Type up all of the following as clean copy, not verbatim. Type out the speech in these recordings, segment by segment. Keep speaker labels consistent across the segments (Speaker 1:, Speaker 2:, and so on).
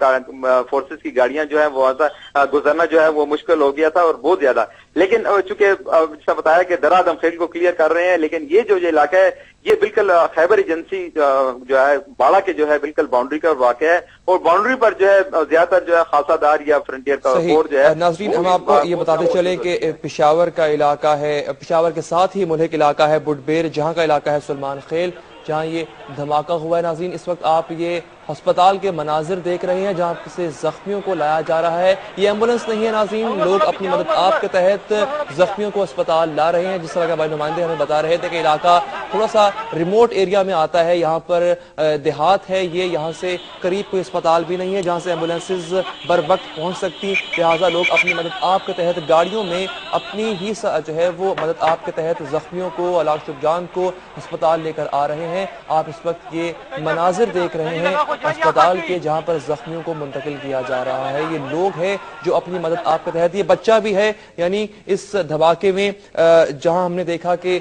Speaker 1: Forces की गाड़ियां जो है वो गुजरना जो है वो मुश्किल हो गया था और बहुत ज्यादा। लेकिन चूंकि जैसा बताया कि दरा दमखेल को क्लियर कर रहे हैं, लेकिन ये इलाका है ये बिल्कुल खैबर एजेंसी जो है बाड़ा के जो है बिल्कुल बाउंड्री का वाक़या है, और बाउंड्री पर जो है ज्यादातर जो है खासादार या फ्रंटियर का फोर्स जो है।
Speaker 2: नाज़रीन, हम आपको ये बताते चले कि पेशावर का इलाका है, पेशावर के साथ ही मुल्क इलाका है बुडबेर, जहाँ का इलाका है सुलेमान खेल, जहाँ ये धमाका हुआ है। नाज़रीन, इस वक्त आप ये अस्पताल के मनाजिर देख रहे हैं जहाँ से जख्मियों को लाया जा रहा है। ये एम्बुलेंस नहीं है नाज़रीन, लोग अपनी मदद आप के तहत जख्मियों को अस्पताल ला रहे हैं। जिस तरह का भाई नुमाइंदे हमें बता रहे थे कि इलाका थोड़ा सा रिमोट एरिया में आता है, यहाँ पर देहात है, ये यहाँ से करीब कोई अस्पताल भी नहीं है जहाँ से एम्बुलेंसेज बर वक्त पहुँच सकती, लिहाजा लोग अपनी मदद आप के तहत गाड़ियों में अपनी ही जो है वो मदद आप के तहत जख्मियों को, अलाज शुबजान को अस्पताल लेकर आ रहे हैं। आप इस वक्त ये मनाजिर देख रहे हैं अस्पताल के जहां पर जख्मियों को मुंतकिल किया जा रहा है। ये लोग हैं जो अपनी मदद आपके तहत, ये बच्चा भी है, यानी इस धमाके में जहां हमने देखा कि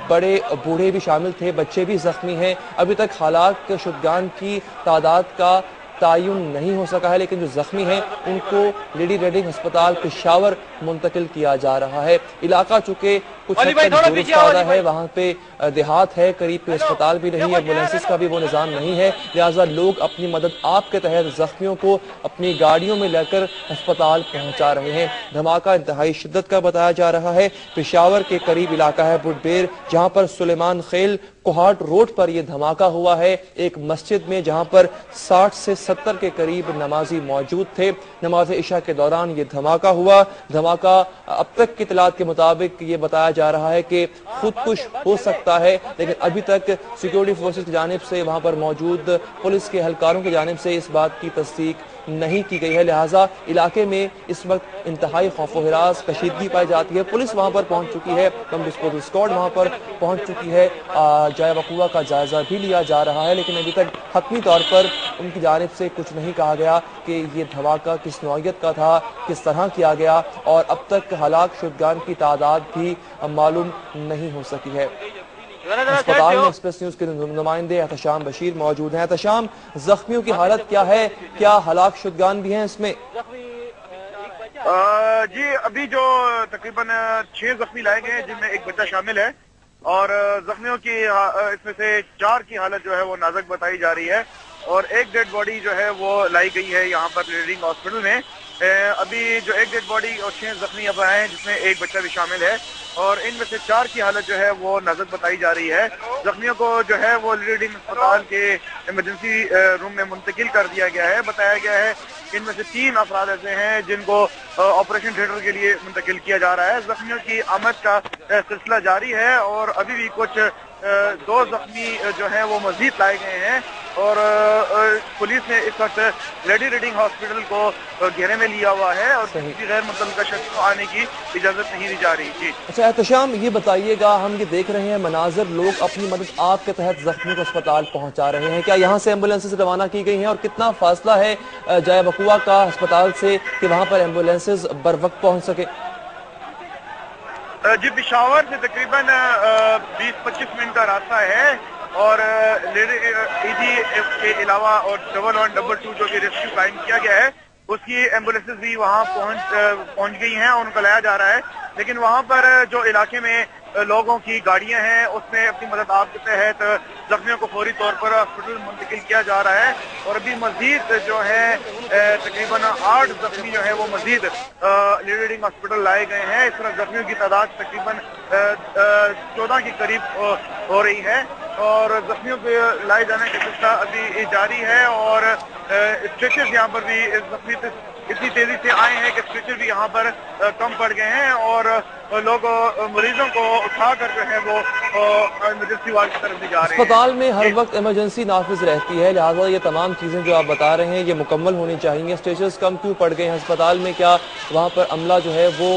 Speaker 2: बड़े बूढ़े भी शामिल थे, बच्चे भी जख्मी हैं। अभी तक हालात शुदगान की तादाद का तायुन नहीं हो सका है, लेकिन जो जख्मी हैं उनको लेडी रेडिंग अस्पताल पेशावर मुंतकिल किया जा रहा है। इलाका चूंकि कुछ हद तक दूरदराज है, वहाँ पे देहात है, करीब कोई अस्पताल भी नहीं, एम्बुलेंसेस का भी वो निज़ाम नहीं है, लिहाजा लोग अपनी मदद आपके तहत जख्मियों को अपनी गाड़ियों में लेकर अस्पताल पहुंचा रहे हैं। धमाका इंतहाई शिद्दत का बताया जा रहा है। पेशावर के करीब इलाका है बुडबेर, जहाँ पर सुलेमान खेल कोहाट रोड पर यह धमाका हुआ है, एक मस्जिद में जहाँ पर 60 से 70 के करीब नमाजी मौजूद थे। नमाज इशा के दौरान ये धमाका हुआ। धमाका अब तक की इतलात के मुताबिक ये बताया जा रहा है कि खुदकुश हो सकता है, लेकिन अभी तक सिक्योरिटी फोर्सेस की जानिब से, वहां पर मौजूद पुलिस के एहलकारों की जानिब से इस बात की तस्दीक नहीं की गई है। लिहाजा इलाके में इस वक्त इंतहाई खौफ व हिरास कशीदगी पाई जाती है। पुलिस वहां पर पहुंच चुकी है, कम डिस्पोजल स्क्वाड वहां पर पहुंच चुकी है, जाए वक़ुआ का जायजा भी लिया जा रहा है, लेकिन अभी तक हतमी तौर पर उनकी जानिब से कुछ नहीं कहा गया कि ये धमाका किस नौइयत का था, किस तरह किया गया, और अब तक हलाक शुदगान की तादाद भी मालूम नहीं हो सकी है। अस्पताल में एक्सप्रेस न्यूज के नुमाइंदे एहतशाम बशीर मौजूद हैं। एहतशाम, जख्मियों की हालत क्या है, क्या हलाक शुदगान भी हैं इसमें?
Speaker 3: जी, अभी जो तकरीबन 6 जख्मी लाए गए हैं, जिनमें एक बच्चा शामिल है, और जख्मियों की इसमें से 4 की हालत जो है वो नाजुक बताई जा रही है, और एक डेड बॉडी जो है वो लाई गई है यहाँ पर लीडिंग हॉस्पिटल में। अभी जो एक डेड बॉडी और 6 जख्मी अब आए हैं, जिसमें एक बच्चा भी शामिल है, और इनमें से 4 की हालत जो है वो नाजुक बताई जा रही है। जख्मियों को जो है वो लीडिंग अस्पताल के इमरजेंसी रूम में मुंतकिल कर दिया गया है। बताया गया है कि इनमें से 3 अफराद ऐसे हैं जिनको ऑपरेशन थिएटर के लिए मुंतकिल किया जा रहा है। जख्मियों की आमद का सिलसिला जारी है, और अभी भी कुछ 2 जख्मी जो है वो मजीद लाए गए हैं, और पुलिस ने इस वक्त लेडी रीडिंग हॉस्पिटल को घेरे में लिया हुआ है, और किसी गैर मुतल्लिका शख्स को आने की इजाजत नहीं दी जा रही थी।
Speaker 2: अच्छा एहतशाम, ये बताइएगा, हम ये देख रहे हैं मनाजर, लोग अपनी मदद आपके तहत जख्मी को अस्पताल पहुंचा रहे हैं, क्या यहाँ से एम्बुलेंसेज रवाना की गई हैं, और कितना फासला है जाए वक़ुआ का अस्पताल से कि वहाँ पर एम्बुलेंसेज बर वक्त पहुँच सके?
Speaker 3: जी, पेशावर से तकरीबन 20-25 मिनट का रास्ता है, और ईजी के अलावा और 111, 222 जो कि रेस्क्यू कायम किया गया है, उसकी एम्बुलेंसेज भी वहाँ पहुँच गई हैं और उनको लाया जा रहा है। लेकिन वहाँ पर जो इलाके में लोगों की गाड़ियां हैं, उसमें अपनी मदद आपके तहत जख्मियों को फौरी तौर पर हॉस्पिटल मुंतकिल किया जा रहा है, और अभी मजीद जो है तकरीबन 8 जख्मी जो है वो मजीद लीडिंग हॉस्पिटल लाए गए हैं। इस तरह जख्मियों की तादाद तकरीबन 14 के करीब हो रही है, और जख्मियों को लाए जाने का सिलसिला अभी जारी है, और स्ट्रेचर्स यहाँ पर भी जख्मी इतनी तेजी से आए हैं कि स्ट्रेचर भी यहाँ पर कम पड़ गए हैं, और लोग मरीजों को उठाकर जो है वो इमरजेंसी वार्ड की तरफ भी जा रहे हैं।
Speaker 2: अस्पताल में हर वक्त इमरजेंसी नाफिज रहती है, लिहाजा ये तमाम चीजें जो आप बता रहे हैं ये मुकम्मल होनी चाहिए। स्ट्रेचर्स कम क्यों पड़ गए हैं अस्पताल में? क्या वहाँ पर अमला जो है वो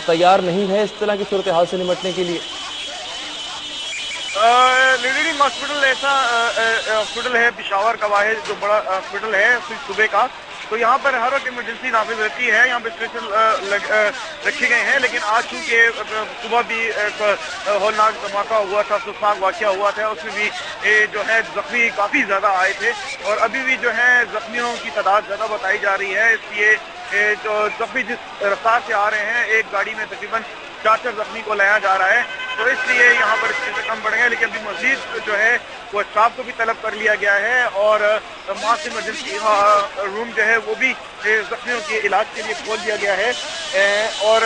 Speaker 2: तैयार नहीं है इस तरह की सूरत हाल से निपटने के लिए?
Speaker 3: लीडिंग हॉस्पिटल ऐसा हॉस्पिटल है पेशावर का वाहिद जो बड़ा हॉस्पिटल है सूबे का, तो यहाँ पर हर वक्त इमरजेंसी नाफिज रहती है, यहाँ पे स्टेशन रखे गए हैं। लेकिन आज चूंकि सुबह भी होलनाक धमाका हुआ था, अफसोसनाक वाकया हुआ था, उसमें भी जो है जख्मी काफी ज्यादा आए थे और अभी भी जो है जख्मियों की तादाद ज्यादा बताई जा रही है। इसलिए जो जख्मी जिस रफ्तार से आ रहे हैं, एक गाड़ी में तकरीबन 4 जख्मी को लाया जा रहा है, तो इसलिए यहाँ पर चीजें कम बढ़ गए। लेकिन अभी मजीद जो है वो स्टाफ को भी तलब कर लिया गया है और मास इमरजेंसी रूम जो है वो भी जख्मियों के इलाज के लिए खोल दिया गया है और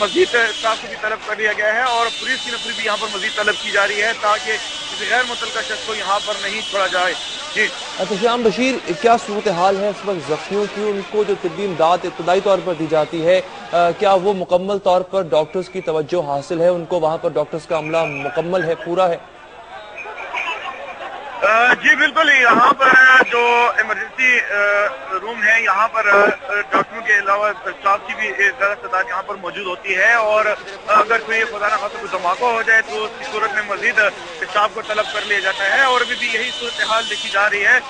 Speaker 3: मजीद स्टाफ को भी तलब कर लिया गया है और पुलिस की नफरी भी यहाँ पर मजीद तलब की जा रही है ताकि किसी गैर मुतल्लिका शख्स को यहाँ पर नहीं छोड़ा जाए। जी
Speaker 2: एहतशाम बशीर, क्या सूरत हाल है इस वक्त जख्मियों की? उनको जो तिब्बी इमदाद इब्तदाई तौर पर दी जाती है, क्या वो मुकम्मल तौर पर डॉक्टर्स की तवज्जो हासिल है? उनको वहाँ पर डॉक्टर्स का अमला मुकम्मल है, पूरा है?
Speaker 3: जी बिल्कुल, यहाँ पर जो इमरजेंसी रूम है, यहाँ पर डॉक्टरों के अलावा स्टाफ की भी ज्यादा तादाद यहाँ पर मौजूद होती है और अगर कोई खुदा न खासा कोई धमाका हो जाए तो उसकी सूरत में मजीद स्टाफ को तलब कर लिया जाता है और अभी भी यही सूरत हाल देखी जा रही है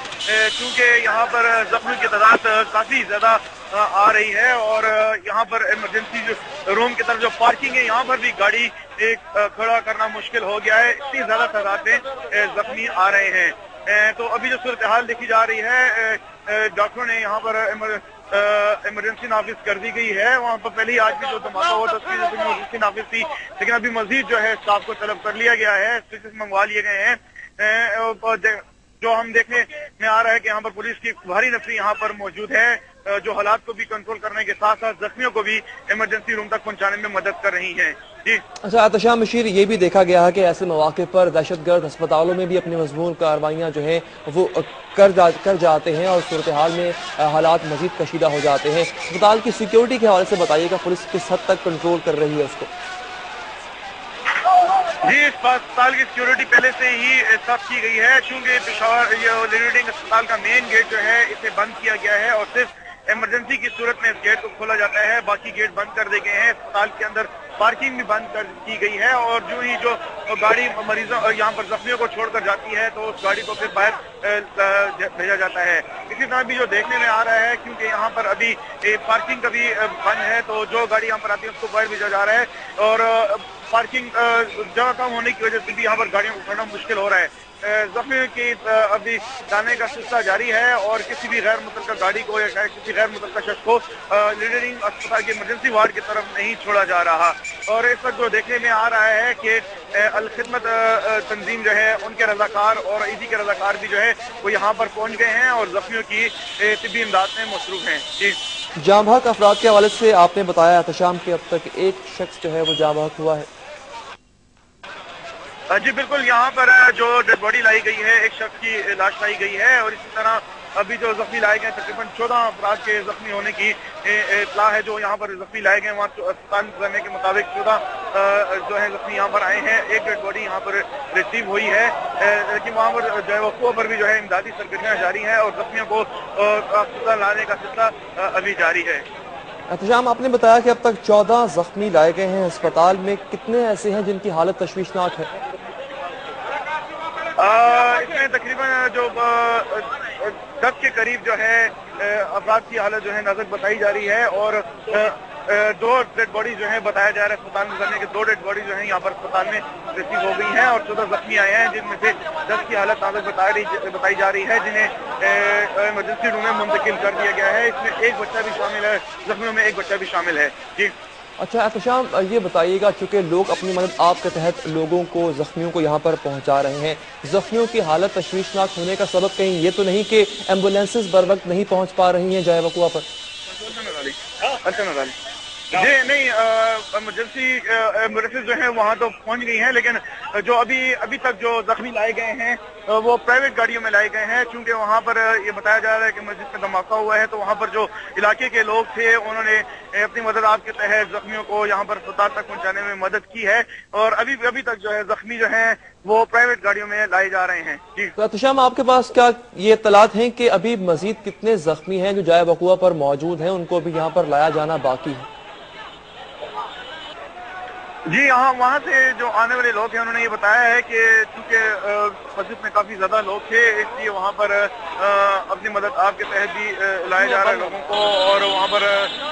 Speaker 3: क्योंकि यहाँ पर जख्मी की तादाद काफी ज्यादा आ रही है और यहाँ पर इमरजेंसी रूम की तरफ जो पार्किंग है, यहाँ पर भी गाड़ी खड़ा करना मुश्किल हो गया है, इतनी ज्यादा तादाद में जख्मी आ रहे हैं। तो अभी जो सूरत हाल देखी जा रही है, डॉक्टरों ने यहाँ पर इमरजेंसी नाफिज कर दी गई है। वहाँ पर पहले ही आज भी जो धमाका हुआ था उसकी इमरजेंसी नाफिज थी, लेकिन अभी मजीद जो है स्टाफ को तलब कर लिया गया है, स्विचेस मंगवा लिए गए हैं। जो हम देखने में आ रहा है कि यहाँ पर पुलिस की भारी नफरी यहाँ पर मौजूद है, जो हालात को भी कंट्रोल करने के साथ साथ जख्मियों को भी इमरजेंसी रूम तक पहुंचाने में मदद कर रही है। जी
Speaker 2: अच्छा एहतशाम बशीर, ये भी देखा गया है कि ऐसे मौके पर दहशतगर्द अस्पतालों में भी अपनी मजमून कार्रवाइयाँ जो हैं वो कर जाते हैं और सूरत हाल में हालात मजीद कशीदा हो जाते हैं। अस्पताल की सिक्योरिटी के हवाले से बताइएगा, पुलिस किस हद तक कंट्रोल कर रही है उसको?
Speaker 3: जी, इस अस्पताल की सिक्योरिटी पहले से ही सख्त की गई है क्योंकि पेशावर लीडिंग अस्पताल का मेन गेट जो है इसे बंद किया गया है और सिर्फ इमरजेंसी की सूरत में इस गेट को खोला जाता है, बाकी गेट बंद कर दिए गए हैं। अस्पताल के अंदर पार्किंग भी बंद कर की गई है और जो ही जो गाड़ी मरीजों यहाँ पर जख्मियों को छोड़कर जाती है तो उस गाड़ी को फिर बाहर भेजा जाता है। इसी तरह भी जो देखने में आ रहा है, क्योंकि यहाँ पर अभी पार्किंग का भी बंद है, तो जो गाड़ी यहाँ पर आती है उसको बाहर भेजा जा रहा है और पार्किंग जगह कम होने की वजह से भी यहाँ पर गाड़ियों को खड़ना मुश्किल हो रहा है। जख्मियों की अभी लाने का सिलसिला जारी है और किसी भी गैर मुतल्लिका गाड़ी को या किसी गैर मुतल्लिका शख्स को लीडिंग अस्पताल के इमरजेंसी वार्ड की तरफ नहीं छोड़ा जा रहा। और इस वक्त जो देखने में आ रहा है कि अल खिदमत तंजीम जो है उनके रजाकार और ईदी के रजाकार भी जो है वो यहाँ पर पहुँच गए हैं और जख्मियों की तिब्बी इमदाद में मसरूफ हैं। जी,
Speaker 2: जाँ बहक अफराद के हवाले से आपने बताया एहतशाम के अब तक एक शख्स जो है वो जाँ बहक हुआ है।
Speaker 3: जी बिल्कुल, यहाँ पर जो डेड बॉडी लाई गई है, एक शख्स की लाश लाई गई है और इसी तरह अभी जो जख्मी लाए गए तकरीबन 14 अफराद के जख्मी होने की इत्तला है। जो यहाँ पर जख्मी लाए गए वहाँ अस्पताल करने के मुताबिक 14 जो है जख्मी यहाँ पर आए हैं। एक डेड बॉडी यहाँ पर रिसीव हुई है, लेकिन वहाँ पर जो है वफुओं पर भी जो है इमदादी सरगर्मियाँ जारी हैं और जख्मियों को अस्पताल लाने का सिलसिला अभी जारी है।
Speaker 2: एहतशाम, आपने बताया कि अब तक 14 जख्मी लाए गए हैं अस्पताल में, कितने ऐसे हैं जिनकी हालत तशवीशनाक है?
Speaker 3: इसमें तकरीबन जो 10 के करीब जो है अफराद की हालत जो है नाजुक बताई जा रही है और 2 डेड बॉडी जो है बताया जा रहा है अस्पताल में करने के 2 डेड बॉडी जो है यहाँ पर अस्पताल में रिसीव हो गई हैं और 14 जख्मी आए हैं, जिनमें से 10 की हालत नाजुक बताई जा रही है, जिन्हें इमरजेंसी रूम में मुंतकिल कर दिया गया है। इसमें एक बच्चा भी शामिल है, जख्मियों में एक बच्चा भी शामिल है। जी
Speaker 2: अच्छा एहतशाम, ये बताइएगा, चूँकि लोग अपनी मदद आपके तहत लोगों को जख्मियों को यहाँ पर पहुँचा रहे हैं, जख्मियों की हालत तशवीशनाक होने का सबब कहीं ये तो नहीं कि एम्बुलेंसेज बर वक्त नहीं पहुँच पा रही हैं जाए वकुआ पर?
Speaker 3: जी नहीं, इमरजेंसी एम्बुलेंसेज जो है वहाँ तो पहुँच गई हैं, लेकिन जो अभी तक जो जख्मी लाए गए हैं वो प्राइवेट गाड़ियों में लाए गए हैं, क्योंकि वहाँ पर ये बताया जा रहा है कि मस्जिद में धमाका हुआ है, तो वहाँ पर जो इलाके के लोग थे उन्होंने अपनी मदद आपके तहत जख्मियों को यहाँ पर अस्पताल तक पहुँचाने में मदद की है और अभी तक जो है जख्मी जो है वो प्राइवेट गाड़ियों में लाए जा रहे हैं। जी
Speaker 2: तो एहतशाम, आपके पास क्या ये इत्तलात हैं कि अभी मजीद कितने जख्मी हैं जो जाए वकुआ पर मौजूद हैं, उनको भी यहाँ पर लाया जाना बाकी है?
Speaker 3: जी हाँ, वहाँ से जो आने वाले लोग हैं उन्होंने ये बताया है कि चूंकि मस्जिद में काफी ज्यादा लोग थे, इसलिए वहाँ पर अपनी मदद आपके तहत भी लाया जा रहा है लोगों को, और वहाँ पर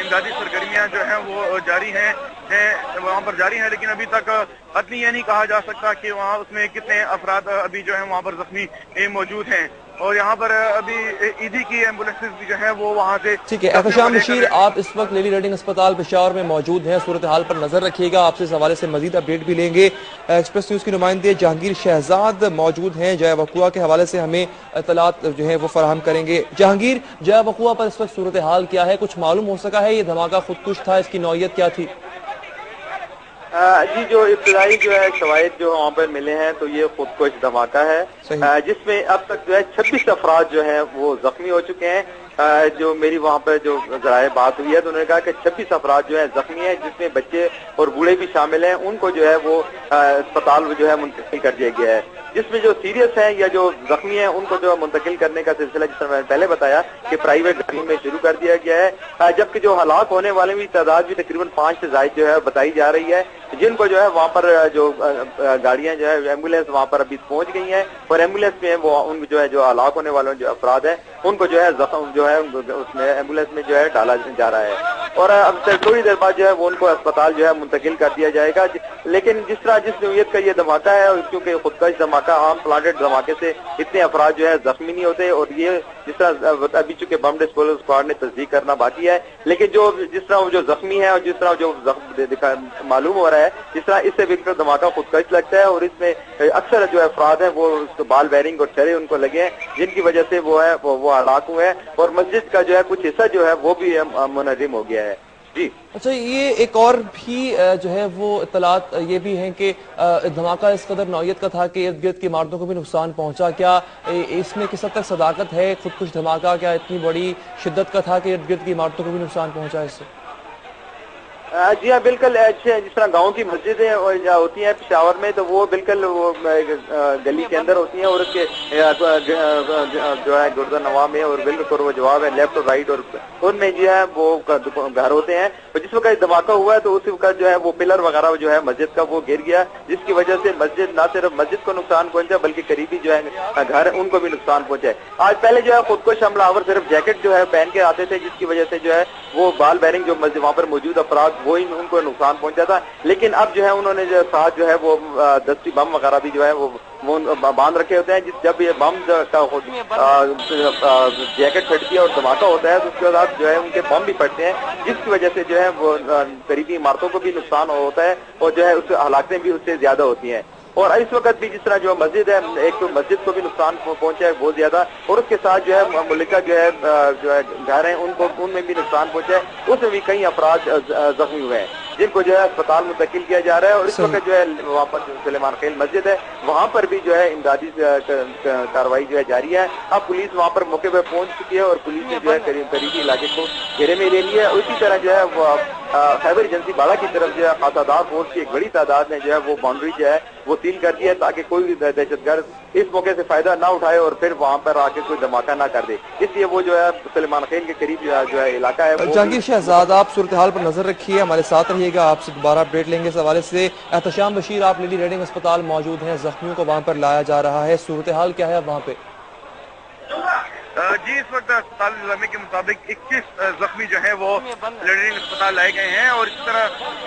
Speaker 3: इमदादी सरगर्मियाँ जो हैं वो जारी हैं वहाँ पर जारी हैं। लेकिन अभी तक अतली ये नहीं कहा जा सकता कि वहाँ उसमें कितने अफराद अभी जो है वहाँ पर जख्मी मौजूद हैं। और यहाँ पर अभी ईदी की एम्बुलेंसेज भी जो है वो वहाँ से।
Speaker 2: ठीक है, एहतशाम बशीर, आप इस वक्त लेडी रेडिंग अस्पताल पेशावर में मौजूद हैं, सूरत हाल पर नजर रखिएगा, आपसे इस हवाले से मजीद अपडेट भी लेंगे। एक्सप्रेस न्यूज की नुमाइंदे जहांगीर शहजाद मौजूद हैं, जय वकुआ के हवाले से हमें इतलात जो है वो फराहम करेंगे। जहांगीर, जय वकुआ पर इस वक्त सूरत हाल क्या है, कुछ मालूम हो सका है? ये धमाका खुदकुश था, इसकी नौयत क्या थी?
Speaker 1: जी, जो इब्तिदाई जो है शवाहिद जो वहाँ पर मिले हैं तो ये खुदकुश धमाका है, जिसमें अब तक जो है 26 अफराद जो है वो जख्मी हो चुके हैं। जो मेरी वहाँ पर जो जराए बात हुई है तो उन्होंने कहा कि 26 अफराद जो है जख्मी है, जिसमें बच्चे और बूढ़े भी शामिल हैं। उनको जो है वो अस्पताल जो है मुंतकिल कर दिया गया है, जिसमें जो सीरियस हैं या जो जख्मी हैं उनको जो मुंतकिल करने का सिलसिला, जिस तरह मैंने पहले बताया कि प्राइवेट गाड़ियों में शुरू कर दिया गया है। जबकि जो हलाक होने वाले की तादाद भी तकरीबन 5 से ज़ायद जो है बताई जा रही है, जिनको जो है वहाँ पर जो गाड़ियाँ जो है एम्बुलेंस वहाँ पर अभी पहुँच गई हैं, और एम्बुलेंस में वो उन जो है जो हलाक होने वाले जो अफराद है उनको जो है जख्म जो है उसमें एम्बुलेंस में जो है डाला जा रहा है, और अब थोड़ी देर बाद जो है वो उनको अस्पताल जो है मुंतकिल कर दिया जाएगा। लेकिन जिस नौयत का ये धमाका है, क्योंकि खुदकश धमाका आम प्लांटेड धमाके से इतने अफराद जो है जख्मी नहीं होते, और ये जिस तरह अभी चूंकि बम डिस्पोजल स्क्वाड ने तस्दीक करना बाकी है, लेकिन जो जिस तरह जो जख्मी है और जिस तरह जो मालूम हो रहा है, जिस तरह इससे बिल्कुल धमाका खुदकश लगता है, और इसमें अक्सर जो अफराद है वो बाल बेरिंग और चरे उनको लगे हैं, जिनकी वजह से वो है वो हलाक हुए हैं, और मस्जिद का जो है कुछ हिस्सा जो है वो भी मुनज़्ज़म हो गया है। जी
Speaker 2: अच्छा, ये एक और भी जो है वो इत्तलात ये भी हैं कि धमाका इस कदर नौयत का था कि इर्द गिर्द की इमारतों को भी नुकसान पहुंचा। क्या इसमें किस हद तक सदाकत है? खुदकुश धमाका क्या इतनी बड़ी शिद्दत का था कि इर्द गिर्द की इमारतों को भी नुकसान पहुंचा इससे?
Speaker 1: जी हाँ, बिल्कुल। जिस तरह गांव की मस्जिदें होती हैं पेशावर में, तो वो बिल्कुल वो गली के अंदर होती हैं, और उसके जो है गुर्दा नवा में और बिल्कुल वो जवाब है लेफ्ट और राइट, और उनमें जो है वो घर होते हैं। और जिस वक्त धमाका हुआ है तो उस वक्त जो है वो पिलर वगैरह जो है मस्जिद का वो गिर गया, जिसकी वजह से मस्जिद न सिर्फ मस्जिद को नुकसान पहुंचा बल्कि करीबी जो है घर उनको भी नुकसान पहुंचा। आज पहले जो है खुदकुश हमलावर सिर्फ जैकेट जो है पहन के आते थे, जिसकी वजह से जो है वो बाल बेरिंग जो मस्जिद वहाँ पर मौजूद अफराद वो ही उनको नुकसान पहुंचा था। लेकिन अब जो है उन्होंने जो साथ जो है वो दस्ती बम वगैरह भी जो है वो बांध रखे होते हैं। जब ये बम का जैकेट फटती है और धमाका होता है तो उसके बाद जो है उनके बम भी फटते हैं, जिसकी वजह से जो है वो करीबी इमारतों को भी नुकसान होता है, और जो है उससे हलाकतें भी उससे ज्यादा होती हैं। और इस वक्त भी जिस तरह जो मस्जिद है, एक तो मस्जिद को भी नुकसान पहुंचा है बहुत ज्यादा, और उसके साथ जो है मुल्का जो है घर है उनमें भी नुकसान पहुंचा है, उसमें भी कई अफराद जख्मी हुए हैं, जिनको जो है अस्पताल मुंतकिल किया जा रहा है। और इस वक्त जो है वहाँ पर सुलेमान खेल मस्जिद है, वहाँ पर भी जो है इमदादी कार्रवाई जो है जारी है। अब पुलिस वहाँ पर मौके पर पहुंच चुकी है, और पुलिस ने जो है करीबी इलाके को घेरे में ले लिया है। उसी तरह जो है वो खैबर एजेंसी बाड़ा की तरफ जो है खासादार फोर्स की एक बड़ी तादाद ने जो है वो बाउंड्री जो है वो सील कर दिया है, ताकि कोई भी दहशतगर्द इस मौके से फायदा ना उठाए और फिर वहाँ पर आके कोई धमाका ना कर दे। इसलिए वो जो है सुलेमान खेल के करीब जो है इलाका है।
Speaker 2: जहांगीर शहजाद, आप सूरत हाल पर नजर रखिए, हमारे साथ रहिएगा, आपसे दोबारा अपडेट लेंगे इस हवाले से। एहतशाम बशीर, आप लेडी रेडिंग अस्पताल मौजूद हैं, जख्मियों को वहाँ पर लाया जा रहा है, सूरत हाल क्या है वहाँ पे?
Speaker 3: जी, इस वक्त अस्पताल इंतजामिया के मुताबिक 21 जख्मी जो है वो रेडिंग अस्पताल लाए गए हैं, और इसी तरह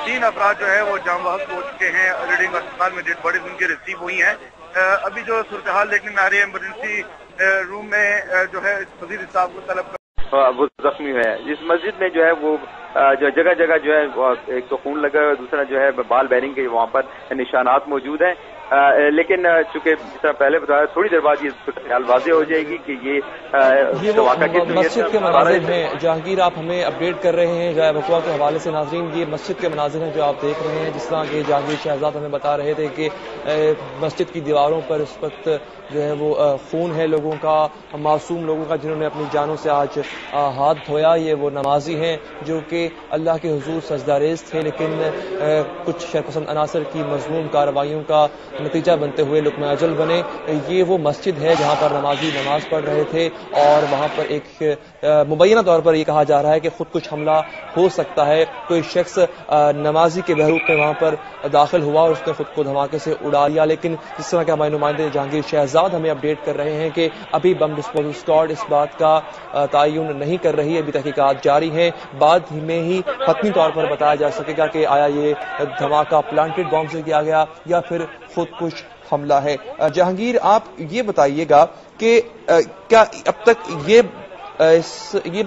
Speaker 3: 3 अफराद जो है वो जाम बहक हो चुके हैं। रेडिंग अस्पताल में डेड बॉडीज उनकी रिसीव हुई हैं। अभी जो सूरत हाल देखने में आ रही है, इमरजेंसी रूम में जो है वजीर साहब को तलब
Speaker 1: वो जख्मी हुए हैं। इस मस्जिद में जो है वो जो जगह जगह जो है एक तो खून लगा है, दूसरा जो है बाल बेरिंग के वहाँ पर निशानात मौजूद हैं। लेकिन चूंकि जिस तरह पहले बताया, थोड़ी देर बाद ये ख्याल वाज़ेह हो जाएगी कि ये
Speaker 2: मस्जिद के मनाजिर हैं। जहांगीर, आप हमें अपडेट कर रहे हैं जय वकुआ के हवाले से। नाज़रीन, ये मस्जिद के मनाजिर हैं जो आप देख रहे हैं, जिस तरह के जहांगीर शहजाद हमें बता रहे थे कि मस्जिद की दीवारों पर इस वक्त जो है वो खून है लोगों का, मासूम लोगों का, जिन्होंने अपनी जानों से आज हाथ धोया। ये वो नमाजी हैं जो कि کہ اللہ کے حضور سجدہ ریز تھے، لیکن کچھ شرپسند عناصر کی مذموم کارروائیوں کا نتیجہ بنتے ہوئے لقمہ اجل بنے۔ یہ وہ مسجد ہے جہاں پر نمازی نماز پڑھ رہے تھے اور وہاں پر ایک مبینہ طور پر یہ کہا جا رہا ہے کہ خود کچھ حملہ ہو سکتا ہے، کوئی شخص نمازی کے بہروپ میں وہاں پر داخل ہوا اور اس نے خود کو دھماکے سے اڑا لیا۔ لیکن جس طرح کے ہمارے نمائندے جہانگیر شہزاد ہمیں اپڈیٹ کر رہے ہیں کہ ابھی بم ڈسپوزل اسکواڈ اس بات کا تعین نہیں کر رہی ہے، ابھی تحقیقات جاری ہیں، بعد میں ہی حتمی طور پر بتایا جا سکے گا کہ آیا یہ دھماکہ پلانٹڈ بم سے کیا گیا یا پھر خود کچھ حملہ ہے۔ جہانگیر، آپ یہ بتائیے گا کہ کیا اب تک یہ